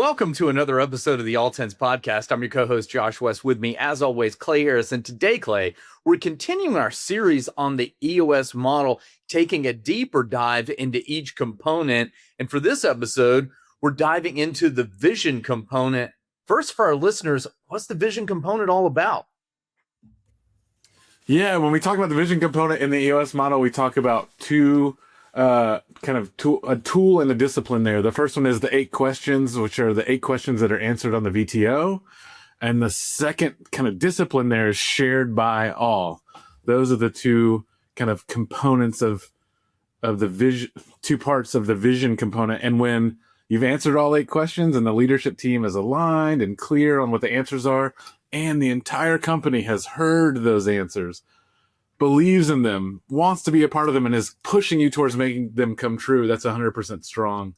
Welcome to another episode of the All Tens Podcast. I'm your co-host, Josh West. With me, as always, Clay Harris. And today, Clay, we're continuing our series on the EOS model, taking a deeper dive into each component. And for this episode, we're diving into the vision component. First, for our listeners, what's the vision component all about? Yeah, when we talk about the vision component in the EOS model, we talk about a tool and a discipline there. The first one is the 8 questions, which are the 8 questions that are answered on the VTO. And the second kind of discipline there is shared by all. Those are the two kind of components of the vision, 2 parts of the vision component. And when you've answered all 8 questions and the leadership team is aligned and clear on what the answers are, and the entire company has heard those answers, believes in them, wants to be a part of them, and is pushing you towards making them come true, that's 100% strong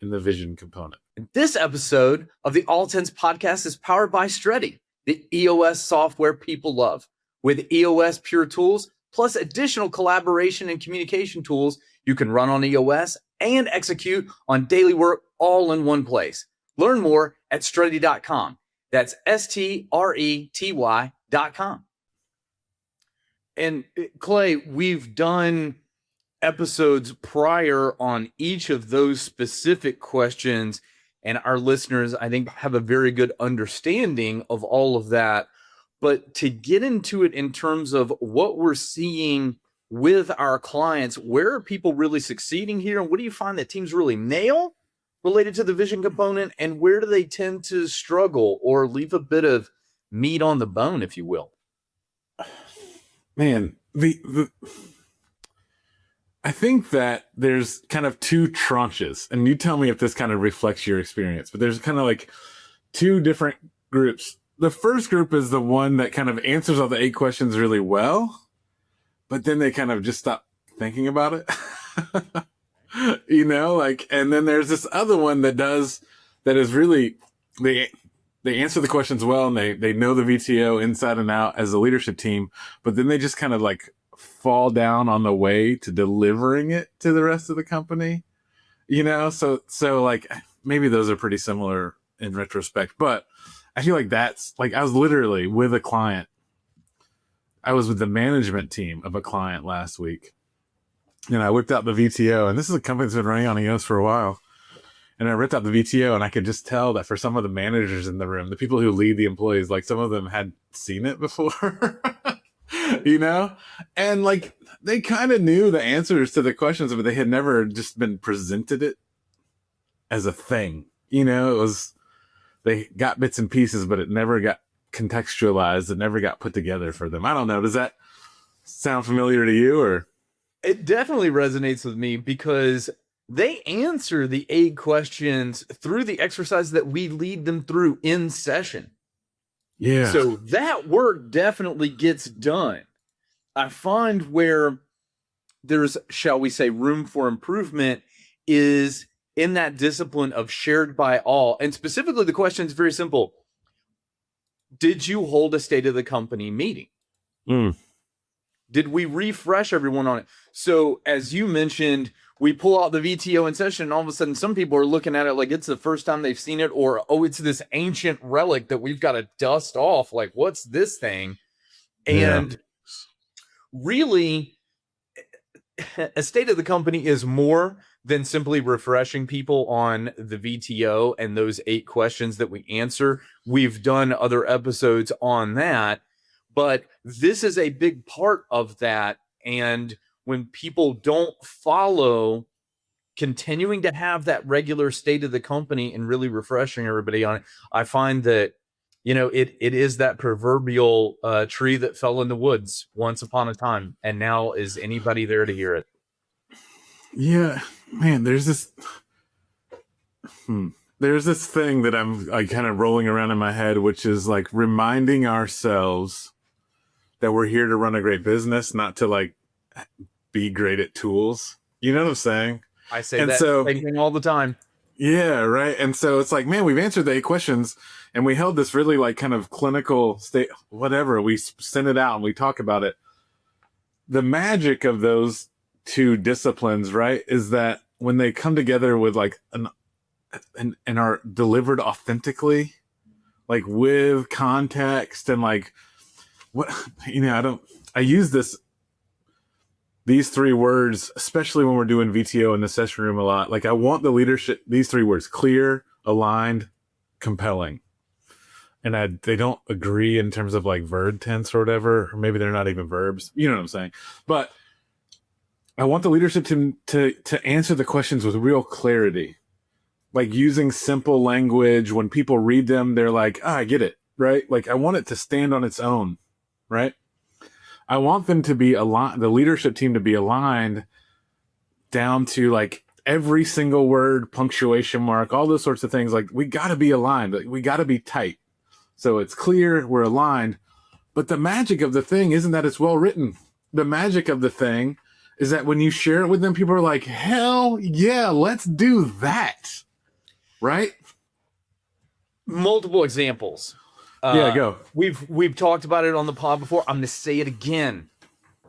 in the vision component. This episode of the All Tens Podcast is powered by Stretty, the EOS software people love. With EOS Pure Tools, plus additional collaboration and communication tools, you can run on EOS and execute on daily work all in one place. Learn more at Stretty.com. That's STRETY.com. And Clay, we've done episodes prior on each of those specific questions, and our listeners, I think, have a very good understanding of all of that. But to get into it in terms of what we're seeing with our clients, where are people really succeeding here? And what do you find that teams really nail related to the vision component? And where do they tend to struggle or leave a bit of meat on the bone, if you will? Man, I think that there's kind of 2 tranches, and you tell me if this kind of reflects your experience, but there's kind of like 2 different groups. The first group is the one that kind of answers all the 8 questions really well, but then they kind of just stop thinking about it. And then there's this other one that is really, they answer the questions well, and they know the VTO inside and out as a leadership team, but then they just kind of like fall down on the way to delivering it to the rest of the company, So like maybe those are pretty similar in retrospect, but I feel like that's like, I was literally with a client. I was with the management team of a client last week, and I whipped out the VTO, and this is a company that's been running on EOS for a while. And I ripped out the VTO, and I could just tell that for some of the managers in the room, the people who lead the employees, like some of them had seen it before, and like they kind of knew the answers to the questions, but they had never just been presented it as a thing. They got bits and pieces, but it never got contextualized. It never got put together for them. I don't know. Does that sound familiar to you? Or it definitely resonates with me, because they answer the 8 questions through the exercise that we lead them through in session. Yeah. So that work definitely gets done. I find where there's, shall we say, room for improvement is in that discipline of shared by all. And specifically, the question is very simple. Did you hold a state of the company meeting? Did we refresh everyone on it? So as you mentioned, we pull out the VTO in session, and all of a sudden some people are looking at it like it's the first time they've seen it, or, oh, it's this ancient relic that we've got to dust off. Like, what's this thing? And really, a state of the company is more than simply refreshing people on the VTO and those 8 questions that we answer. We've done other episodes on that, but this is a big part of that. And when people don't follow continuing to have that regular state of the company and really refreshing everybody on it, I find that, it is that proverbial tree that fell in the woods once upon a time. And now is anybody there to hear it? Yeah, man, there's this thing that I'm kind of rolling around in my head, which is like reminding ourselves that we're here to run a great business, not to like be great at tools. You know what I'm saying? I say that same thing all the time. Yeah, right. And so it's like, man, we've answered the 8 questions, and we held this really like kind of clinical state, whatever. We send it out and we talk about it. The magic of those 2 disciplines, right, is that when they come together with like and are delivered authentically, like with context and like what, I use these three words, especially when we're doing VTO in the session room a lot. Like I want the leadership, these three words: clear, aligned, compelling. And they don't agree in terms of like verb tense or whatever, or maybe they're not even verbs. You know what I'm saying? But I want the leadership team to answer the questions with real clarity, like using simple language. When people read them, they're like, I get it, right? Like I want it to stand on its own, right? I want them to be aligned, the leadership team to be aligned down to like every single word, punctuation mark, all those sorts of things. Like we got to be aligned. Like, we got to be tight. So it's clear, we're aligned. But the magic of the thing isn't that it's well written. The magic of the thing is that when you share it with them, people are like, hell yeah, let's do that. Right? Multiple examples. Yeah, go. We've talked about it on the pod before. I'm going to say it again.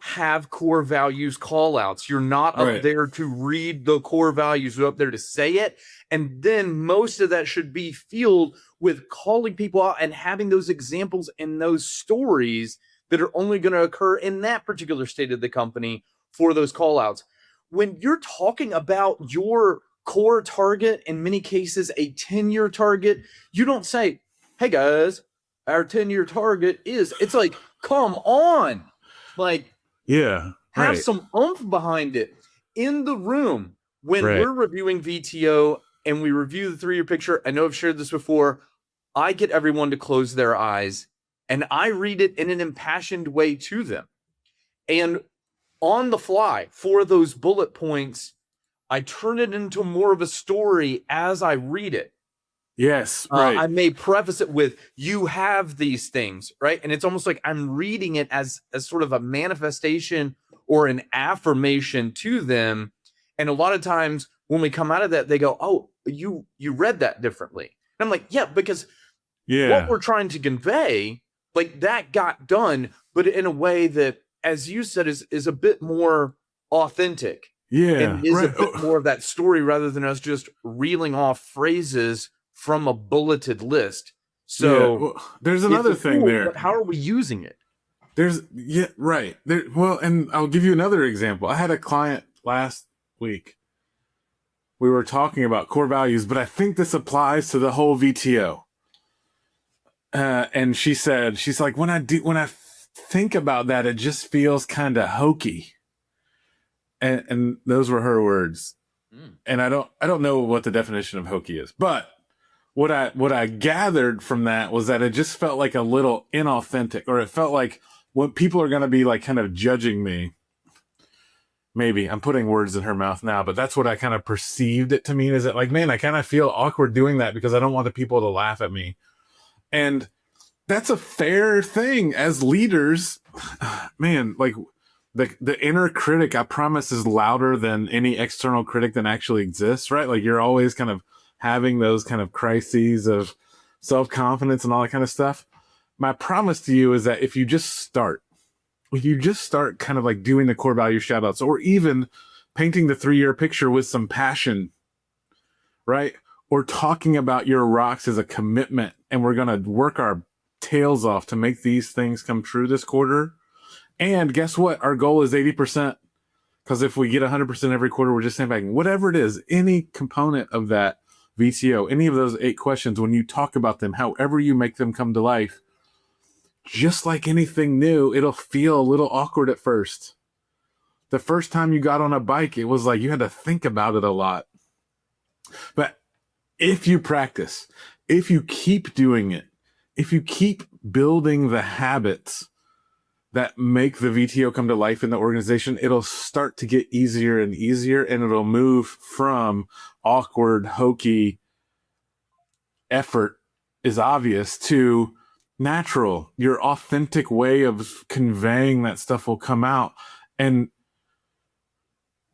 Have core values call outs. You're not up there to read the core values. You're up there to say it. And then most of that should be fueled with calling people out and having those examples and those stories that are only going to occur in that particular state of the company for those call outs. When you're talking about your core target, in many cases, a 10-year target, you don't say, hey guys, our 10-year target is, it's like, come on. Like, yeah, have some oomph behind it. In the room, when we're reviewing VTO and we review the 3-year picture, I know I've shared this before, I get everyone to close their eyes and I read it in an impassioned way to them. And on the fly, for those bullet points, I turn it into more of a story as I read it. Yes, right. I may preface it with, you have these things, right? And it's almost like I'm reading it as sort of a manifestation or an affirmation to them. And a lot of times when we come out of that, they go, oh, you read that differently. And I'm like, yeah, because what we're trying to convey, like that got done, but in a way that, as you said, is a bit more authentic. Yeah. And is a bit more of that story rather than us just reeling off phrases from a bulleted list. So there's another thing there. But how are we using it? And I'll give you another example. I had a client last week. We were talking about core values, but I think this applies to the whole VTO. And she said, she's like, when I think about that, it just feels kind of hokey. And those were her words. And I don't know what the definition of hokey is, but what I gathered from that was that it just felt like a little inauthentic, or it felt like when people are going to be like kind of judging me. Maybe I'm putting words in her mouth now, but that's what I kind of perceived it to mean. Is that like, man, I kind of feel awkward doing that because I don't want the people to laugh at me. And that's a fair thing as leaders, man, like the inner critic, I promise, is louder than any external critic that actually exists, right? Like you're always kind of having those kind of crises of self-confidence and all that kind of stuff. My promise to you is that if you just start kind of like doing the core value shout outs, or even painting the 3-year picture with some passion, right? Or talking about your rocks as a commitment, and we're going to work our tails off to make these things come true this quarter. And guess what? Our goal is 80%. Because if we get 100% every quarter, we're just sandbagging. Whatever it is, any component of that VTO, any of those 8 questions, when you talk about them, however you make them come to life, just like anything new, it'll feel a little awkward at first. The first time you got on a bike, it was like you had to think about it a lot. But if you practice, if you keep doing it, if you keep building the habits that make the VTO come to life in the organization, it'll start to get easier and easier, and it'll move from awkward, hokey effort is obvious to natural. Your authentic way of conveying that stuff will come out. And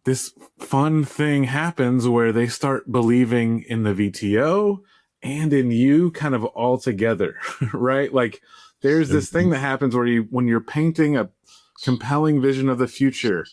this fun thing happens where they start believing in the VTO and in you kind of all together, right? Like there's this thing that happens where when you're painting a compelling vision of the future,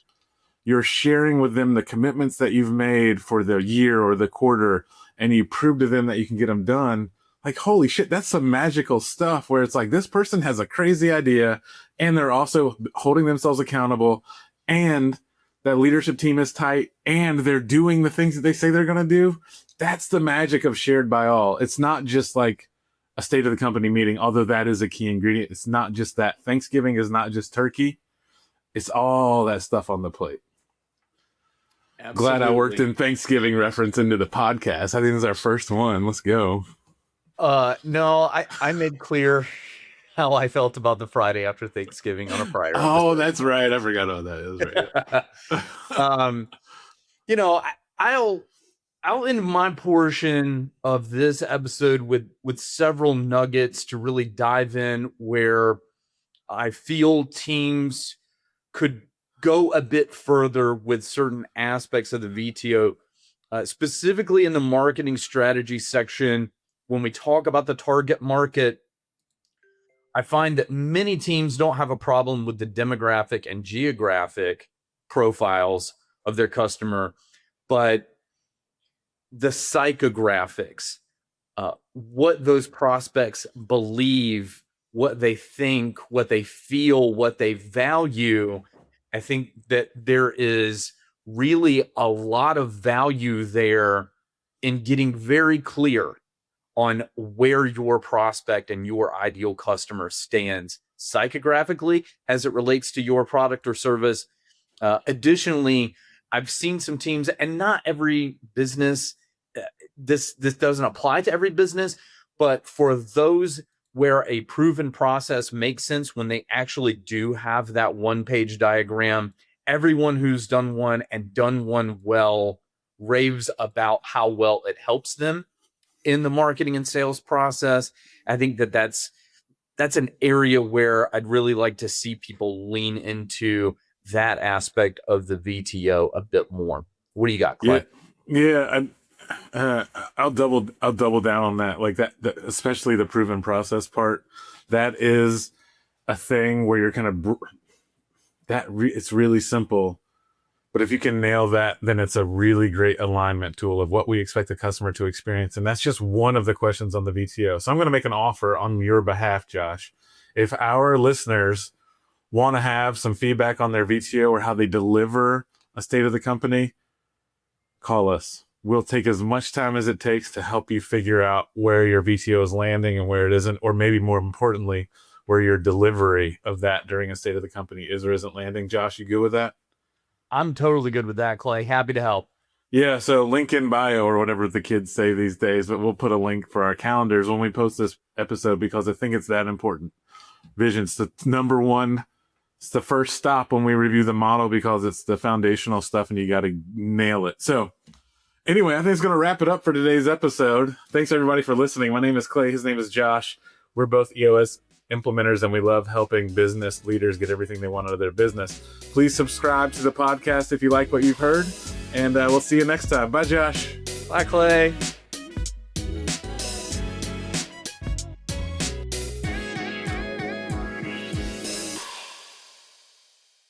you're sharing with them the commitments that you've made for the year or the quarter, and you prove to them that you can get them done, like, holy shit, that's some magical stuff where it's like this person has a crazy idea and they're also holding themselves accountable, and that leadership team is tight and they're doing the things that they say they're going to do. That's the magic of shared by all. It's not just like a state of the company meeting, although that is a key ingredient. It's not just that. Thanksgiving is not just turkey. It's all that stuff on the plate. Absolutely. Glad I worked in Thanksgiving reference into the podcast. I think this is our first one. Let's go. No, I made clear how I felt about the Friday after Thanksgiving on a prior Oh, that's right. I forgot about that. That's right. You know, I'll end my portion of this episode with several nuggets to really dive in where I feel teams could go a bit further with certain aspects of the VTO, specifically in the marketing strategy section. When we talk about the target market, I find that many teams don't have a problem with the demographic and geographic profiles of their customer, but the psychographics, what those prospects believe, what they think, what they feel, what they value. I think that there is really a lot of value there in getting very clear on where your prospect and your ideal customer stands psychographically as it relates to your product or service. Additionally, I've seen some teams, and not every business, this doesn't apply to every business, but for those where a proven process makes sense, when they actually do have that one-page diagram, everyone who's done one and done one well raves about how well it helps them in the marketing and sales process. I think that's an area where I'd really like to see people lean into that aspect of the VTO a bit more. What do you got, Clay? Yeah. I'll double down on that. Like that, especially the proven process part. That is a thing where you're kind of it's really simple, but if you can nail that, then it's a really great alignment tool of what we expect the customer to experience. And that's just one of the questions on the VTO. So I'm going to make an offer on your behalf, Josh. If our listeners want to have some feedback on their VTO or how they deliver a state of the company, call us. We'll take as much time as it takes to help you figure out where your VTO is landing and where it isn't, or maybe more importantly, where your delivery of that during a state of the company is or isn't landing. Josh, you good with that? I'm totally good with that, Clay. Happy to help. Yeah, so link in bio or whatever the kids say these days, but we'll put a link for our calendars when we post this episode because I think it's that important. Vision's the number one. It's the first stop when we review the model because it's the foundational stuff and you got to nail it. So anyway, I think it's going to wrap it up for today's episode. Thanks everybody for listening. My name is Clay. His name is Josh. We're both EOS implementers and we love helping business leaders get everything they want out of their business. Please subscribe to the podcast if you like what you've heard, and we'll see you next time. Bye, Josh. Bye, Clay.